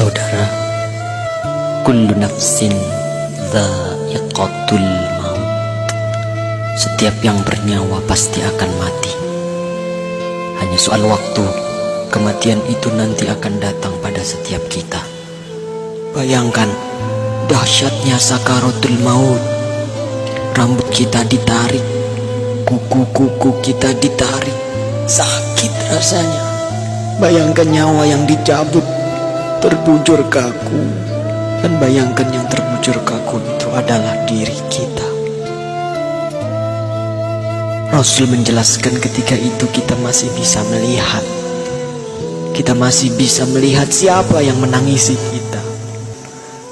Saudara, kullu nafsin dha'iqatul maut. Setiap yang bernyawa pasti akan mati. Hanya soal waktu, kematian itu nanti akan datang pada setiap kita. Bayangkan dahsyatnya sakaratul maut. Rambut kita ditarik, kuku-kuku kita ditarik, sakit rasanya. Bayangkan nyawa yang dicabut, terbujur kaku. Dan bayangkan yang terbujur kaku itu adalah diri kita. Rasul menjelaskan ketika itu kita masih bisa melihat. Kita masih bisa melihat siapa yang menangisi kita,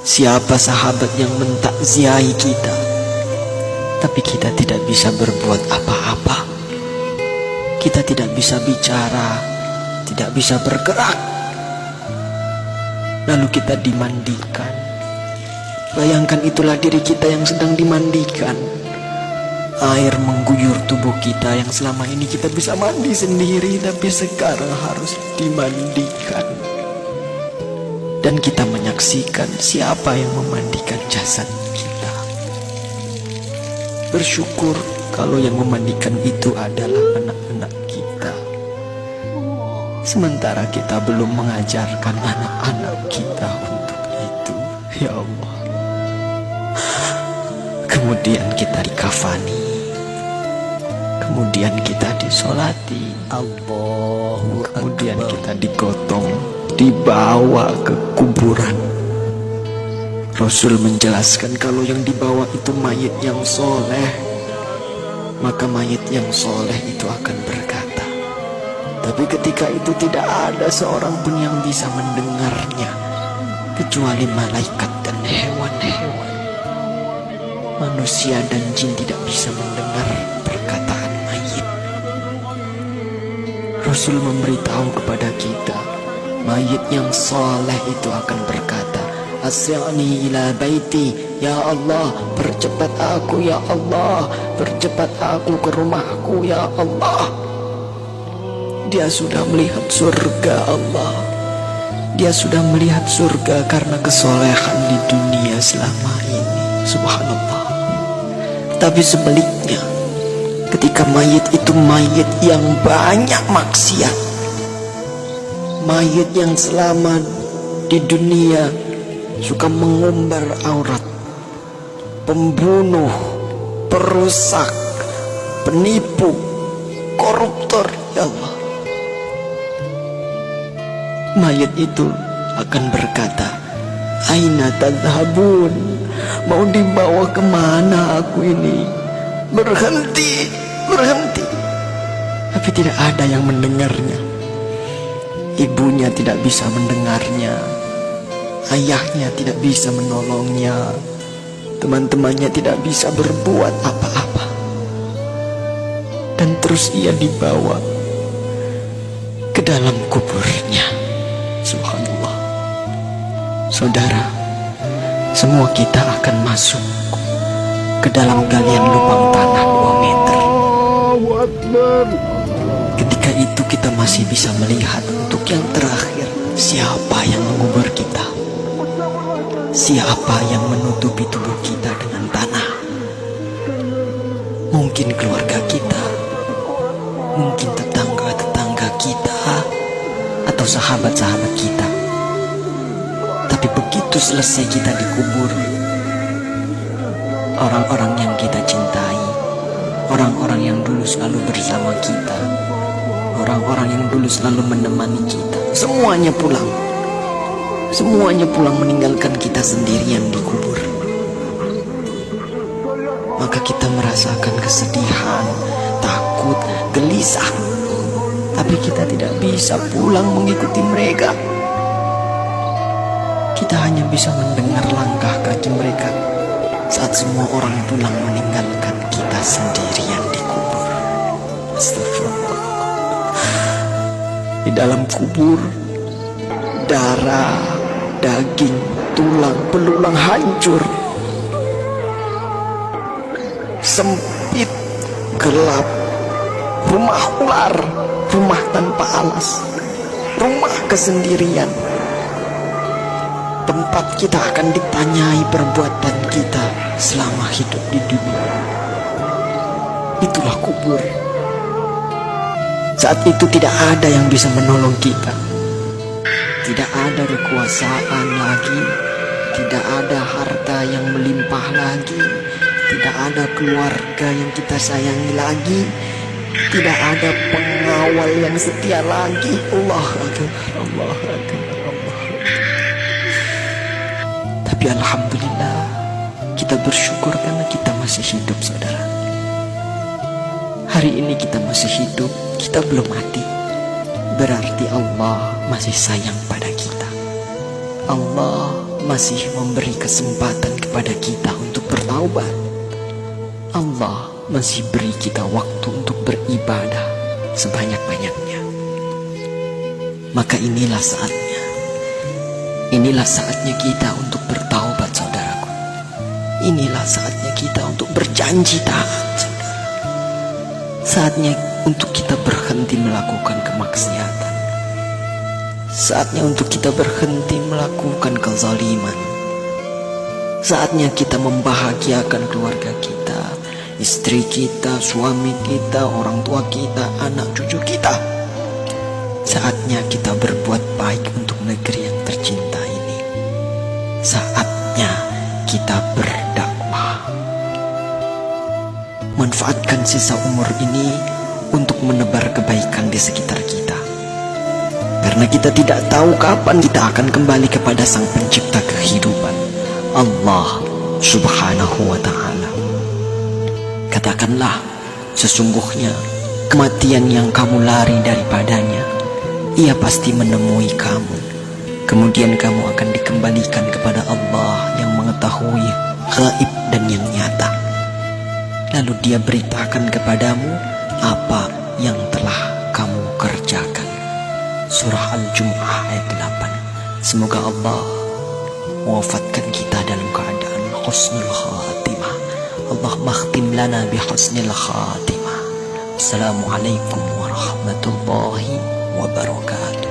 siapa sahabat yang mentakziahi kita. Tapi kita tidak bisa berbuat apa-apa. Kita tidak bisa bicara, tidak bisa bergerak. Lalu kita dimandikan. Bayangkan itulah diri kita yang sedang dimandikan. Air mengguyur tubuh kita yang selama ini kita bisa mandi sendiri, tapi sekarang harus dimandikan. Dan kita menyaksikan siapa yang memandikan jasad kita. Bersyukur kalau yang memandikan itu adalah anak-anak kita. Sementara kita belum mengajarkan anak-anak kita untuk itu. Ya Allah. Kemudian kita dikafani, kemudian kita disolati, kemudian kita digotong, dibawa ke kuburan. Rasul menjelaskan kalau yang dibawa itu mayit yang soleh, maka mayit yang soleh itu akan berkata. Tapi ketika itu tidak ada seorang pun yang bisa mendengarnya, kecuali malaikat dan hewan-hewan. Manusia dan jin tidak bisa mendengar perkataan mayit. Rasul memberitahu kepada kita, mayit yang soleh itu akan berkata, Asri'ni ila baiti, ya Allah, percepat aku ya Allah, percepat aku ke rumahku ya Allah. Dia sudah melihat surga Allah. Dia sudah melihat surga karena kesolehan di dunia selama ini. Subhanallah. Tapi sebaliknya, ketika mayit itu mayit yang banyak maksiat, mayit yang selama di dunia suka mengumbar aurat, pembunuh, perusak, penipu, koruptor, ya Allah. Mayit itu akan berkata, Aina tadhabun? Mau dibawa kemana aku ini? Berhenti, berhenti. Tapi tidak ada yang mendengarnya. Ibunya tidak bisa mendengarnya. Ayahnya tidak bisa menolongnya. Teman-temannya tidak bisa berbuat apa-apa. Dan terus ia dibawa ke dalam kuburnya. Subhanallah. Saudara, semua kita akan masuk ke dalam galian lubang tanah 2 meter. Ketika itu kita masih bisa melihat untuk yang terakhir, siapa yang mengubur kita, siapa yang menutupi tubuh kita dengan tanah. Mungkin keluarga kita, mungkin tetangga-tetangga kita, atau sahabat-sahabat kita. Tapi begitu selesai kita dikubur, orang-orang yang kita cintai, orang-orang yang dulu selalu bersama kita, orang-orang yang dulu selalu menemani kita, semuanya pulang. Semuanya pulang meninggalkan kita sendirian di kubur. Maka kita merasakan kesedihan, takut, gelisah. Tapi kita tidak bisa pulang mengikuti mereka. Kita hanya bisa mendengar langkah kaki mereka saat semua orang pulang meninggalkan kita sendirian di kubur. Astagfirullah. Di dalam kubur, darah, daging, tulang, belulang hancur. Sempit, gelap, rumah ular, rumah tanpa alas, rumah kesendirian. tempat kita akan ditanyai perbuatan kita selama hidup di dunia. Itulah kubur. Saat itu tidak ada yang bisa menolong kita. Tidak ada kekuasaan lagi. Tidak ada harta yang melimpah lagi. Tidak ada keluarga yang kita sayangi lagi. Tidak ada pengawal yang setia lagi. Allah Akbar, Allah Akbar, Allah Akbar. Tapi alhamdulillah, kita bersyukur karena kita masih hidup, saudara. Hari ini kita masih hidup, kita belum mati. Berarti Allah masih sayang pada kita. Allah masih memberi kesempatan kepada kita untuk bertaubat. Allah masih beri kita waktu untuk beribadah sebanyak-banyaknya. Maka inilah saatnya. Inilah saatnya kita untuk bertaubat, saudaraku. Inilah saatnya kita untuk berjanji taat, saudara. Saatnya untuk kita berhenti melakukan kemaksiatan. Saatnya untuk kita berhenti melakukan kezaliman. Saatnya kita membahagiakan keluarga kita, istri kita, suami kita, orang tua kita, anak cucu kita. Saatnya kita berbuat baik untuk negeri yang tercinta ini. Saatnya kita berdakwah. Manfaatkan sisa umur ini untuk menebar kebaikan di sekitar kita. Karena kita tidak tahu kapan kita akan kembali kepada Sang Pencipta kehidupan, Allah Subhanahu wa ta'ala. Katakanlah, sesungguhnya kematian yang kamu lari daripadanya, ia pasti menemui kamu. Kemudian kamu akan dikembalikan kepada Allah yang mengetahui gaib dan yang nyata. Lalu dia beritakan kepadamu apa yang telah kamu kerjakan. Surah Al-Jum'ah ayat 8. Semoga Allah mewafatkan kita dalam keadaan husnul khatimah. Allah makhtim lana bi husnil khatimah. Assalamualaikum warahmatullahi wabarakatuh.